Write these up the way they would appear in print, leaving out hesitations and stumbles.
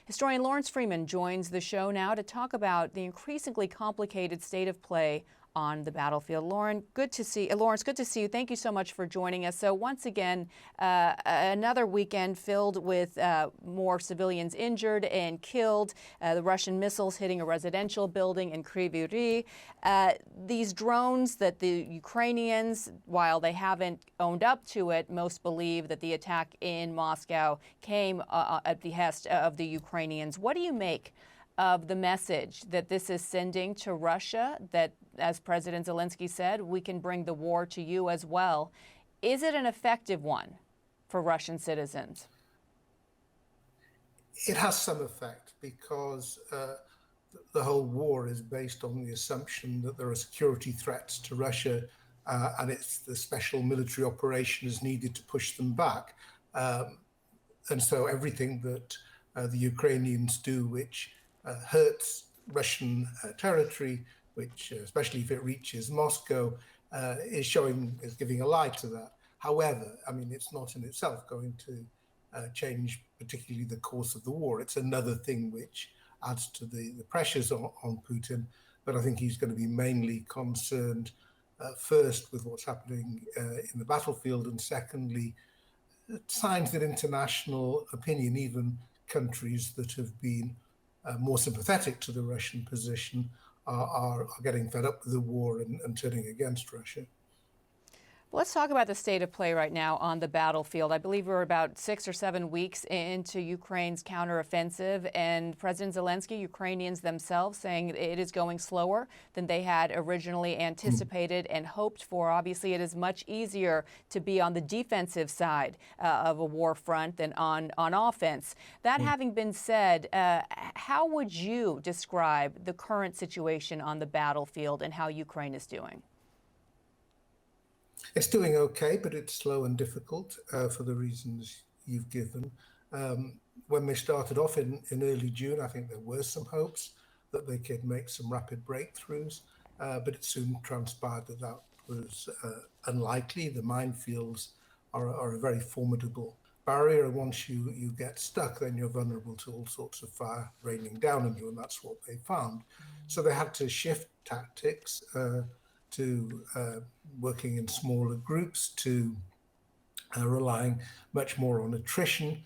Historian Lawrence Freeman joins the show now to talk about the increasingly complicated state of play on the battlefield. Lawrence, good to see you. Thank you so much for joining us. So once again, another weekend filled with more civilians injured and killed, the Russian missiles hitting a residential building in Kryvyi Rih. These drones that the Ukrainians, while they haven't owned up to it, most believe that the attack in Moscow came at the behest of the Ukrainians. What do you make of the message that this is sending to Russia, that, as President Zelensky said, we can bring the war to you as well? Is it an effective one for Russian citizens? It has some effect because the whole war is based on the assumption that there are security threats to Russia, and it's the special military operation is needed to push them back. And so everything that the Ukrainians do, which hurts Russian territory, which especially if it reaches Moscow, is giving a lie to that. However, I mean, it's not in itself going to change particularly the course of the war. It's another thing which adds to the pressures on Putin. But I think he's going to be mainly concerned first with what's happening in the battlefield, and secondly, signs that international opinion, even countries that have been more sympathetic to the Russian position, are getting fed up with the war and turning against Russia. Let's talk about the state of play right now on the battlefield. I believe we're about 6 or 7 weeks into Ukraine's counteroffensive, and President Zelensky, Ukrainians themselves, saying it is going slower than they had originally anticipated and hoped for. Obviously, it is much easier to be on the defensive side of a war front than on offense. That having been said, how would you describe the current situation on the battlefield and how Ukraine is doing? It's doing okay, but it's slow and difficult for the reasons you've given. When they started off in early June, I think there were some hopes that they could make some rapid breakthroughs, but it soon transpired that that was unlikely. The minefields are a very formidable barrier, and once you get stuck, then you're vulnerable to all sorts of fire raining down on you, and that's what they found. So they had to shift tactics to working in smaller groups, to relying much more on attrition,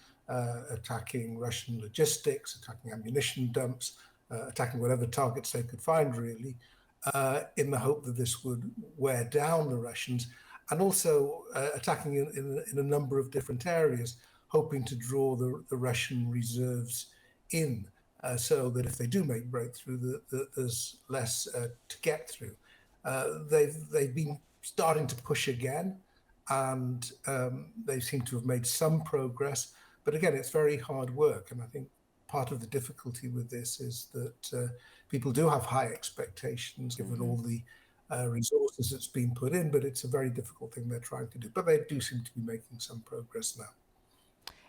attacking Russian logistics, attacking ammunition dumps, attacking whatever targets they could find, really, in the hope that this would wear down the Russians, and also attacking in a number of different areas, hoping to draw the Russian reserves in, so that if they do make breakthrough, that there's less to get through. They've been starting to push again, and they seem to have made some progress. But again, it's very hard work, and I think part of the difficulty with this is that people do have high expectations given all the resources that's been put in, but it's a very difficult thing they're trying to do. But they do seem to be making some progress now.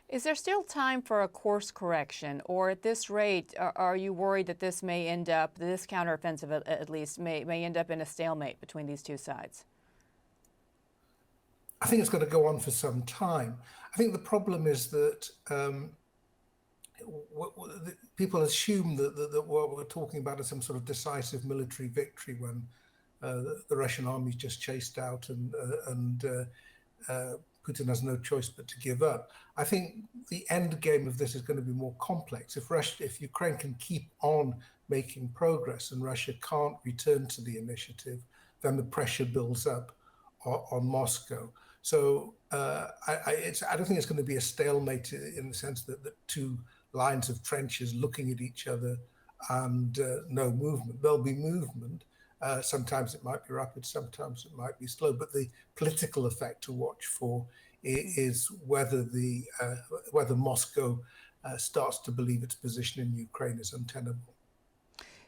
Is there still time for a course correction, or at this rate, are you worried that this may end up, this counteroffensive at least, may end up in a stalemate between these two sides? I think it's going to go on for some time. I think the problem is that people assume that what we're talking about is some sort of decisive military victory when the Russian army just chased out and Putin has no choice but to give up. I think the end game of this is going to be more complex. If Ukraine can keep on making progress and Russia can't return to the initiative, then the pressure builds up on Moscow. So I don't think it's going to be a stalemate in the sense that the two lines of trenches looking at each other and no movement. There'll be movement. Sometimes it might be rapid, sometimes it might be slow, but the political effect to watch for is whether Moscow starts to believe its position in Ukraine is untenable.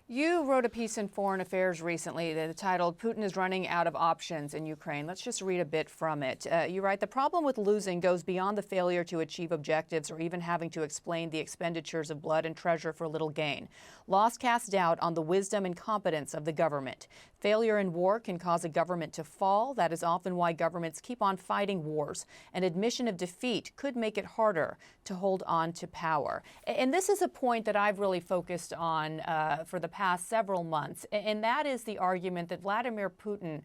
You wrote a piece in Foreign Affairs recently that titled "Putin is Running Out of Options in Ukraine." Let's just read a bit from it. You write, "The problem with losing goes beyond the failure to achieve objectives or even having to explain the expenditures of blood and treasure for little gain. Loss casts doubt on the wisdom and competence of the government. Failure in war can cause a government to fall. That is often why governments keep on fighting wars. An admission of defeat could make it harder to hold on to power." And this is a point that I've really focused on for the past several months, and that is the argument that Vladimir Putin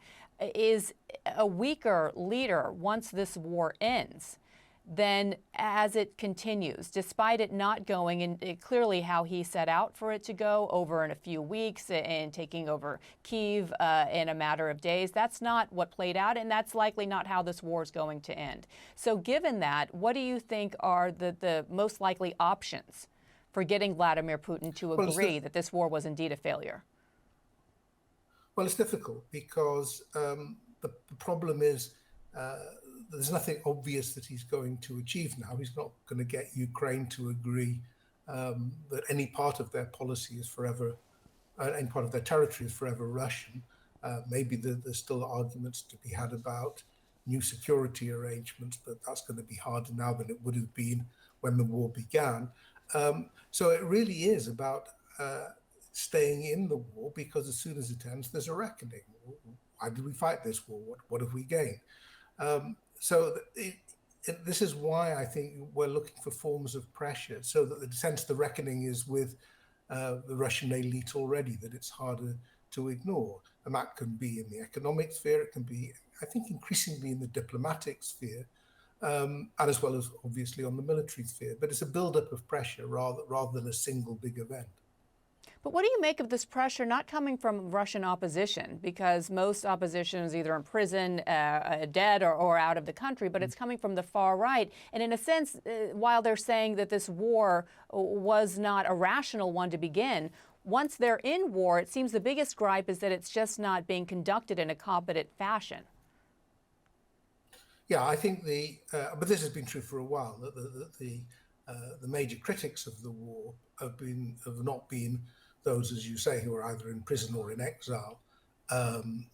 is a weaker leader once this war ends than as it continues, despite it not going in clearly how he set out for it to go over in a few weeks and taking over Kyiv in a matter of days. That's not what played out, and that's likely not how this war is going to end. So given that, what do you think are the most likely options for getting Vladimir Putin to agree that this war was indeed a failure? Well, it's difficult because the problem is there's nothing obvious that he's going to achieve now. He's not going to get Ukraine to agree that any part of their policy is forever, any part of their territory is forever Russian. Maybe there's still arguments to be had about new security arrangements, but that's going to be harder now than it would have been when the war began. So it really is about staying in the war, because as soon as it ends, there's a reckoning. Why did we fight this war? What have we gained? This is why I think we're looking for forms of pressure, so that the sense the reckoning is with the Russian elite already, that it's harder to ignore. And that can be in the economic sphere, it can be, I think, increasingly in the diplomatic sphere, and as well as obviously on the military sphere. But it's a buildup of pressure rather than a single big event. But what do you make of this pressure not coming from Russian opposition? Because most opposition is either in prison, dead, or out of the country, but it's coming from the far right. And in a sense, while they're saying that this war was not a rational one to begin, once they're in war, it seems the biggest gripe is that it's just not being conducted in a competent fashion. Yeah, I think but this has been true for a while, that the major critics of the war have not been those, as you say, who are either in prison or in exile,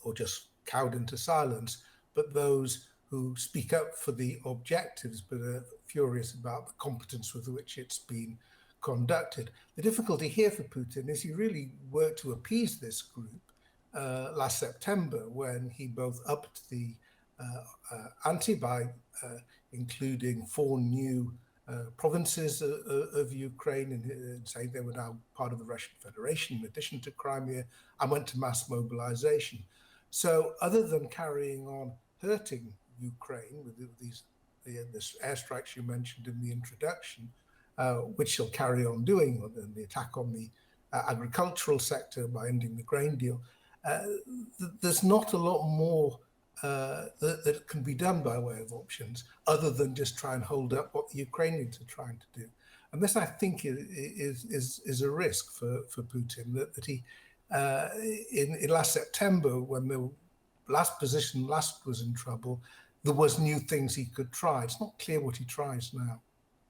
or just cowed into silence, but those who speak up for the objectives but are furious about the competence with which it's been conducted. The difficulty here for Putin is he really worked to appease this group last September, when he both upped the ante by including 4 new provinces of Ukraine, and saying they were now part of the Russian Federation in addition to Crimea, and went to mass mobilization. So other than carrying on hurting Ukraine with this airstrikes you mentioned in the introduction, which he'll carry on doing, and the attack on the agricultural sector by ending the grain deal, there's not a lot more that can be done by way of options, other than just try and hold up what the Ukrainians are trying to do. And this, I think, is a risk for Putin, that he, in last September, when the last position was in trouble, there was new things he could try. It's not clear what he tries now.